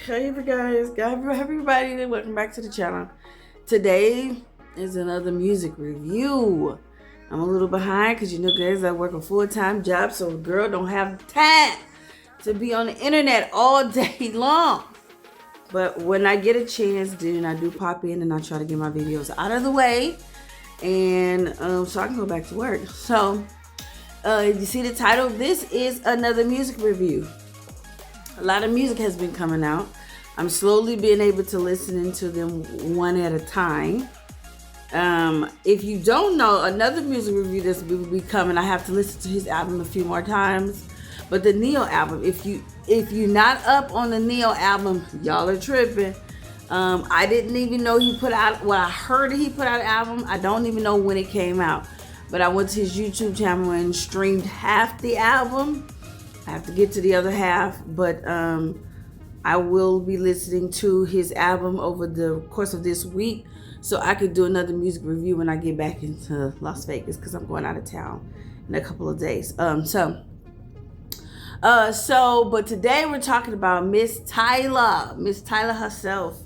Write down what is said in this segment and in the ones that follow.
Hey guys, everybody, welcome back to the channel. Today is another music review. I'm a little behind because guys, I work a full-time job, so girl don't have time to be on the internet all day long. But when I get a chance, then I do pop in and I try to get my videos out of the way, and so I can go back to work. So you see the title? This is another music review. A lot of music has been coming out. I'm slowly being able to listen to them one at a time. If you don't know, another music review that's will be coming, I have to listen to his album a few more times. But the Neo album, if you're not up on the Neo album, y'all are tripping. I didn't even know he put out, well, I heard he put out an album. I don't even know when it came out. But I went to his YouTube channel and streamed half the album. I have to get to the other half, but I will be listening to his album over the course of this week, so I could do another music review when I get back into Las Vegas, because I'm going out of town in a couple of days. But today we're talking about Miss Tyla herself.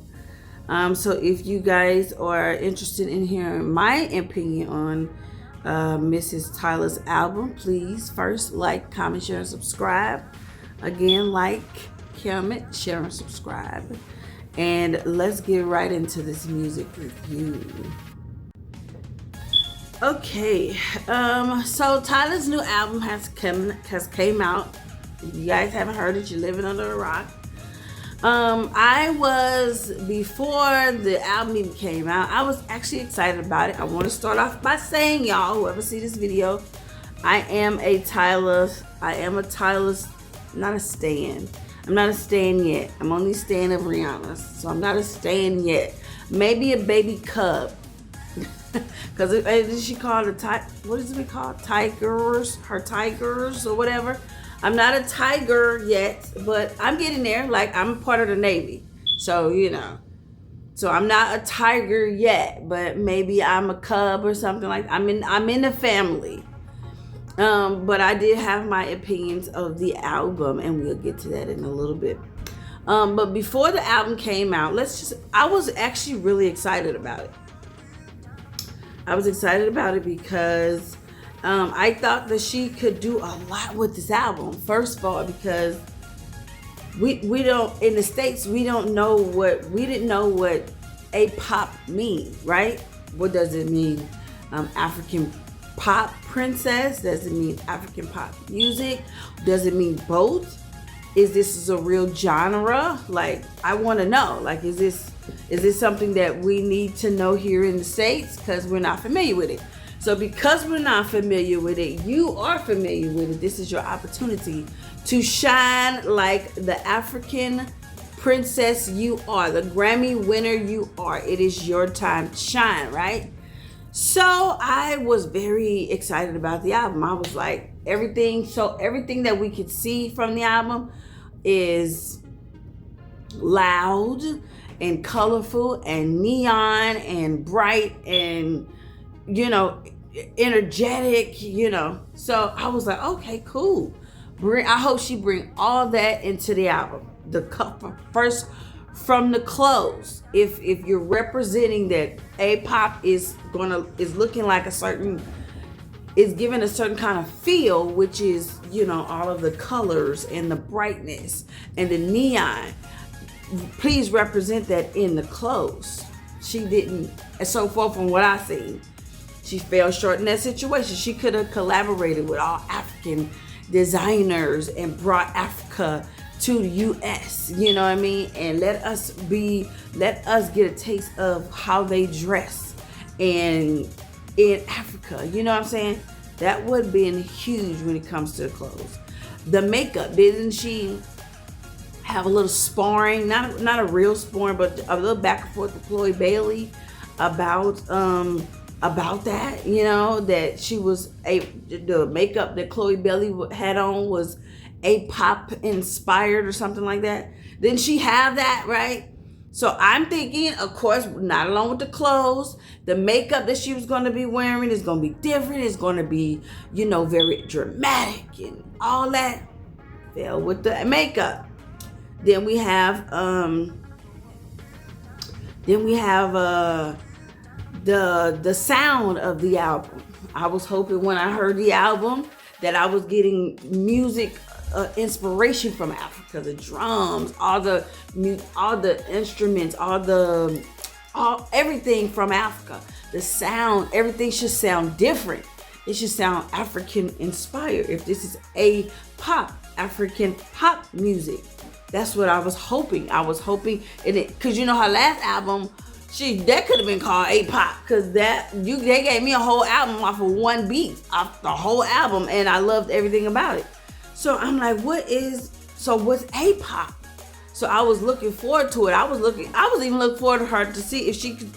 So if you guys are interested in hearing my opinion on Mrs. Tyla's album, please first like, comment, share, and subscribe. Again, like, comment, share, and subscribe. And let's get right into this music review. Okay, so Tyla's new album has came out. If you guys haven't heard it, you're living under a rock. Before the album even came out, I was actually excited about it. I want to start off by saying, y'all, whoever see this video, I am a Tyla, not a stan. I'm not a stan yet. I'm only a stan of Rihanna's, so I'm not a stan yet. Maybe a baby cub. Because she called what is it called? Tigers? Her tigers or whatever. I'm not a tiger yet, but I'm getting there. Like, I'm part of the Navy. So, So I'm not a tiger yet, but maybe I'm a cub or something like that. I'm in the family. But I did have my opinions of the album, and we'll get to that in a little bit. But before the album came out, I was actually really excited about it. I was excited about it because I thought that she could do a lot with this album. First of all, because we don't, in the States, we didn't know what A-pop means, right? What does it mean? African pop princess? Does it mean African pop music? Does it mean both? Is this a real genre? Like, I want to know. Like, is this something that we need to know here in the States? Because we're not familiar with it. So because we're not familiar with it, you are familiar with it. This is your opportunity to shine like the African princess you are, the Grammy winner you are. It is your time to shine, right? So I was very excited about the album. I was like, everything that we could see from the album is loud and colorful and neon and bright and energetic, So I was like, okay, cool. I hope she bring all that into the album. First, from the clothes. If you're representing that A-pop is looking like is giving a certain kind of feel, which is, all of the colors and the brightness and the neon. Please represent that in the clothes. She didn't, and so far from what I seen. She fell short in that situation. She could have collaborated with all African designers and brought Africa to the US, you know what I mean? And let us get a taste of how they dress in Africa, you know what I'm saying? That would have been huge when it comes to the clothes. The makeup, didn't she have a little sparring, not a real sparring, but a little back and forth with Chloe Bailey about that, that she was the makeup that Chloe Bailey had on was A-pop inspired or something like that. Didn't she have that, right? So I'm thinking, of course, not along with the clothes, the makeup that she was going to be wearing is going to be different. It's going to be, very dramatic and all that. Fell with the makeup. Then we have the sound of the album. I was hoping when I heard the album that I was getting music inspiration from Africa. The drums, all the instruments, all everything from Africa. The sound, everything should sound different. It should sound African inspired. If this is a pop, African pop music, that's what I was hoping. I was hoping, because you know her last album, that could have been called A Pop, because they gave me a whole album off of one beat, off the whole album, and I loved everything about it. So I'm like, what's A Pop? So I was looking forward to it. I was even looking forward to her to see if she could,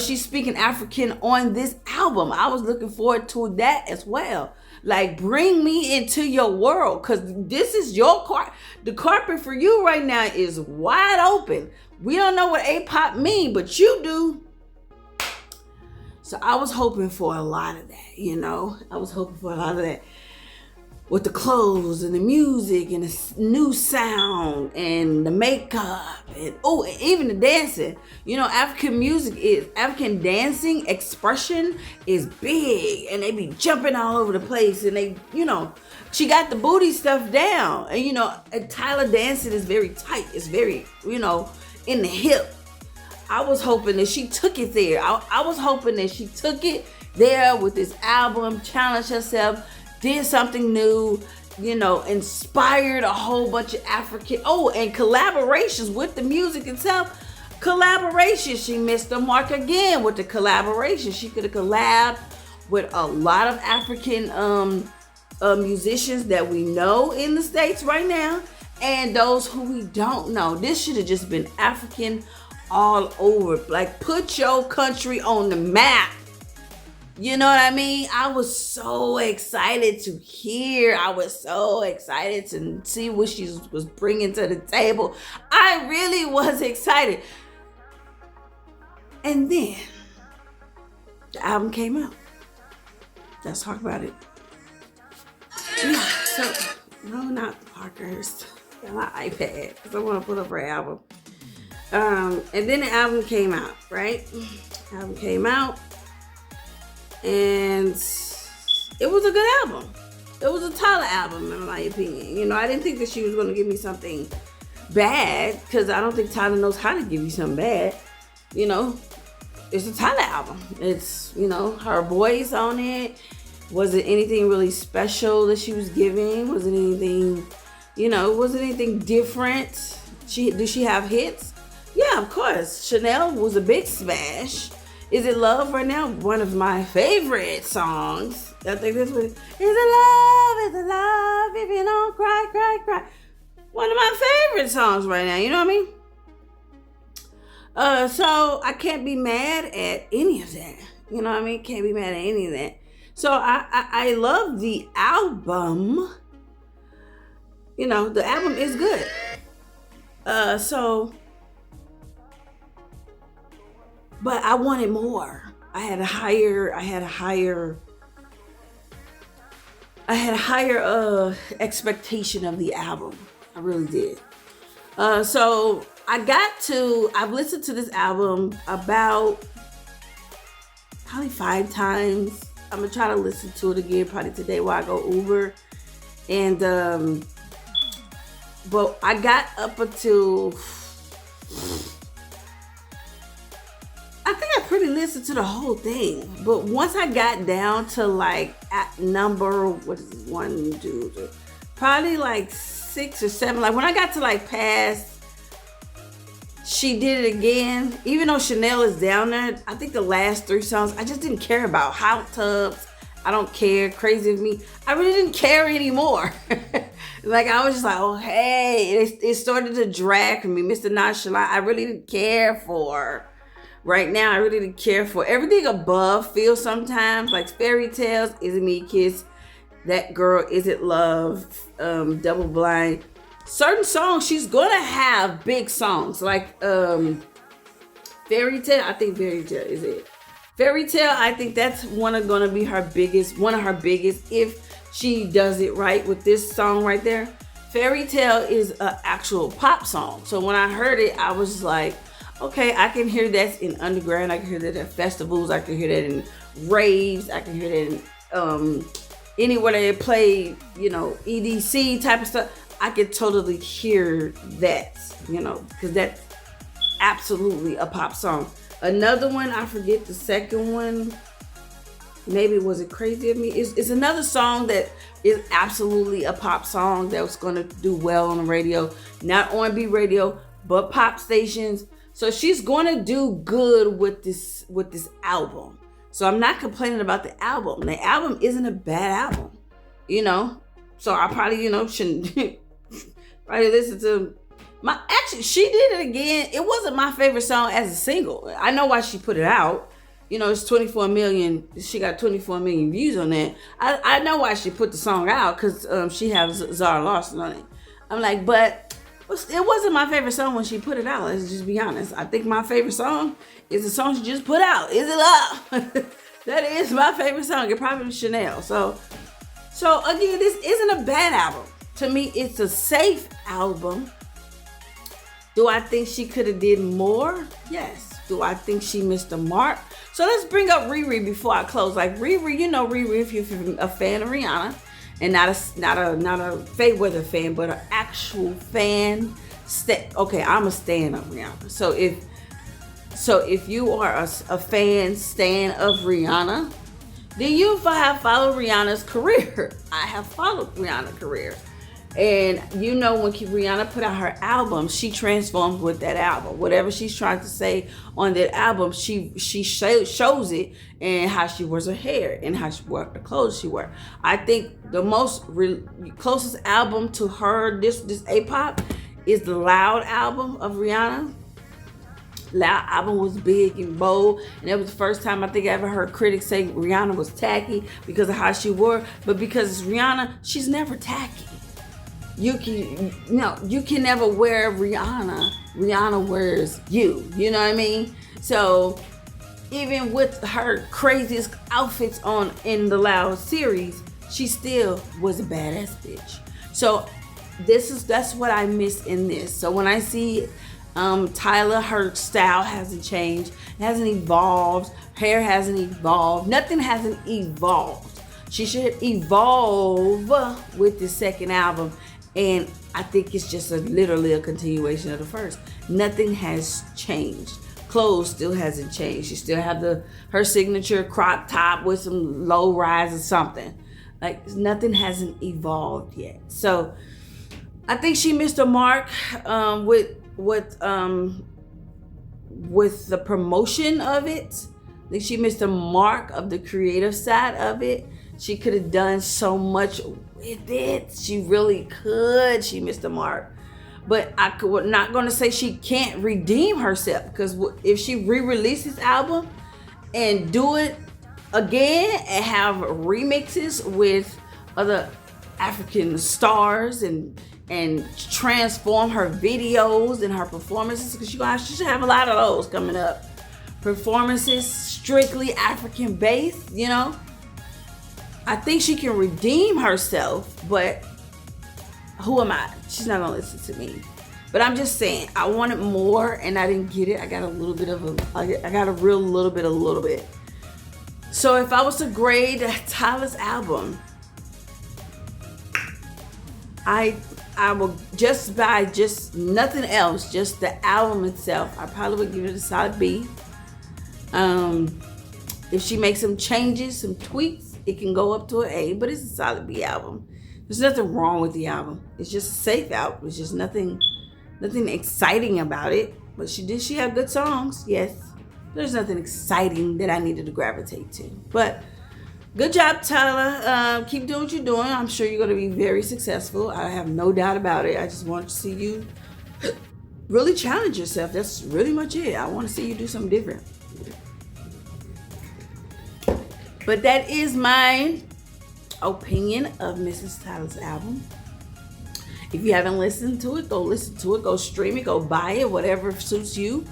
she's speaking African on this album. I was looking forward to that as well. Like, bring me into your world, because this is your the carpet for you right now is wide open. We don't know what A-pop mean, but you do. So I was hoping for a lot of that, I was hoping for a lot of that. With the clothes and the music and the new sound and the makeup and even the dancing. African dancing expression is big, and they be jumping all over the place, and they, she got the booty stuff down, and tyla dancing is very tight. It's very, in the hip. I was hoping that she took it there. I was hoping that she took it there with this album, challenged herself, did something new, inspired a whole bunch of African, and collaborations with the music itself. Collaboration, she missed the mark again with the collaboration. She could have collabed with a lot of African musicians that we know in the States right now, and those who we don't know. This should have just been African all over. Like, put your country on the map. You know what I mean? I was so excited to hear. I was so excited to see what she was bringing to the table. I really was excited. And then the album came out. Let's talk about it. Yeah, so, no, not Parker's. My iPad, because I want to put up her album. And then the album came out, right? The album came out. And it was a good album. It was a Tyla album, in my opinion. I didn't think that she was going to give me something bad, because I don't think Tyla knows how to give you something bad. It's a Tyla album. It's, her voice on it. Was it anything really special that she was giving? Was it anything, was it anything different? Did she have hits? Yeah, of course. Chanel was a big smash. Is It Love right now? One of my favorite songs. I think this was, Is it love, if you don't cry, cry, cry. One of my favorite songs right now, you know what I mean? So I can't be mad at any of that. You know what I mean? Can't be mad at any of that. So I love the album. The album is good. But I wanted more. I had a higher expectation of the album. I really did. So I've listened to this album about probably 5 times. I'm gonna try to listen to it again probably today while I go Uber. And but I got up until, I think I pretty listened to the whole thing, but once I got down to like at number, what is it, 1, 2, 3, probably like 6 or 7, like when I got to like past She Did It Again, even though Chanel is down there, I think the last 3 songs, I just didn't care about. Hot Tubs, I don't care. Crazy of Me, I really didn't care anymore. Like, I was just like, oh, hey, it started to drag for me. Mr. Nonchalant, I really didn't care for. Right now, I really didn't care for. Everything above feels sometimes like Fairy Tales, Isn't Me Kiss, That Girl, Is It Love, Double Blind. Certain songs, she's gonna have big songs like Fairy Tale. I think Fairy Tale is it. Fairy Tale, I think that's one of her biggest if she does it right with this song right there. Fairy Tale is an actual pop song. So when I heard it, I was like, okay, I can hear that in underground. I can hear that at festivals. I can hear that in raves. I can hear that in anywhere they play, EDC type of stuff. I could totally hear that, because that's absolutely a pop song. Another one, I forget the second one. Maybe Was It Crazy of Me? It's another song that is absolutely a pop song that was going to do well on the radio. Not R&B radio, but pop stations. So she's going to do good with this album. So I'm not complaining about the album. The album isn't a bad album, So I probably, shouldn't probably listen to actually, she did it again. It wasn't my favorite song as a single. I know why she put it out. It's 24 million. She got 24 million views on that. I know why she put the song out, because she has Zara Larsson on it. I'm like, but it wasn't my favorite song when she put it out. Let's just be honest. I think my favorite song is the song she just put out. Is It Love? That is my favorite song. It probably Chanel. So again, this isn't a bad album. To me, it's a safe album. Do I think she could have did more? Yes. Do I think she missed the mark? So let's bring up Riri before I close. Like Riri, Riri, if you're a fan of Rihanna, and not a Faye Weather fan, but an actual fan. Okay, I'm a stan of Rihanna. So if you are a stan of Rihanna, then you have followed Rihanna's career. I have followed Rihanna's career. And when Rihanna put out her album, she transforms with that album. Whatever she's trying to say on that album, she shows it, and how she wears her hair and how she wears the clothes she wears. I think the most closest album to her, this A-pop, is the Loud album of Rihanna. Loud album was big and bold, and it was the first time I think I ever heard critics say Rihanna was tacky because of how she wore. But because it's Rihanna, she's never tacky. You can never wear Rihanna. Rihanna wears you. You know what I mean? So even with her craziest outfits in the Loud series, she still was a badass bitch. So that's what I miss in this. So when I see Tyla, her style hasn't changed, it hasn't evolved, hair hasn't evolved, nothing hasn't evolved. She should evolve with the second album. And I think it's just literally a continuation of the first. Nothing has changed. Clothes still hasn't changed. She still have her signature crop top with some low rise or something. Like nothing hasn't evolved yet. So I think she missed a mark with the promotion of it. I think she missed a mark of the creative side of it. She could have done so much with it. She really could. She missed the mark. But we're not going to say she can't redeem herself, because if she re-releases this album and do it again and have remixes with other African stars and transform her videos and her performances, because she should have a lot of those coming up. Performances strictly African based, I think she can redeem herself, but who am I? She's not gonna listen to me. But I'm just saying, I wanted more and I didn't get it. I got a little bit. So if I was to grade Tyla's album, I will just by just nothing else, just the album itself, I probably would give it a solid B. If she makes some changes, some tweaks, it can go up to an A, but it's a solid B album. There's nothing wrong with the album. It's just a safe album. It's just nothing exciting about it. But she have good songs, yes. There's nothing exciting that I needed to gravitate to. But good job, Tyla. Keep doing what you're doing. I'm sure you're going to be very successful. I have no doubt about it. I just want to see you really challenge yourself. That's really much it. I want to see you do something different. But that is my opinion of Mrs. Tyla's album. If you haven't listened to it, go listen to it. Go stream it. Go buy it. Whatever suits you.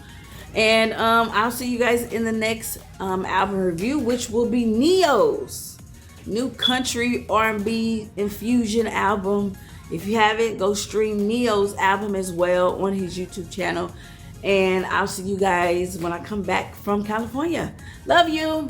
And I'll see you guys in the next album review, which will be Neo's new country R&B infusion album. If you haven't, go stream Neo's album as well on his YouTube channel. And I'll see you guys when I come back from California. Love you.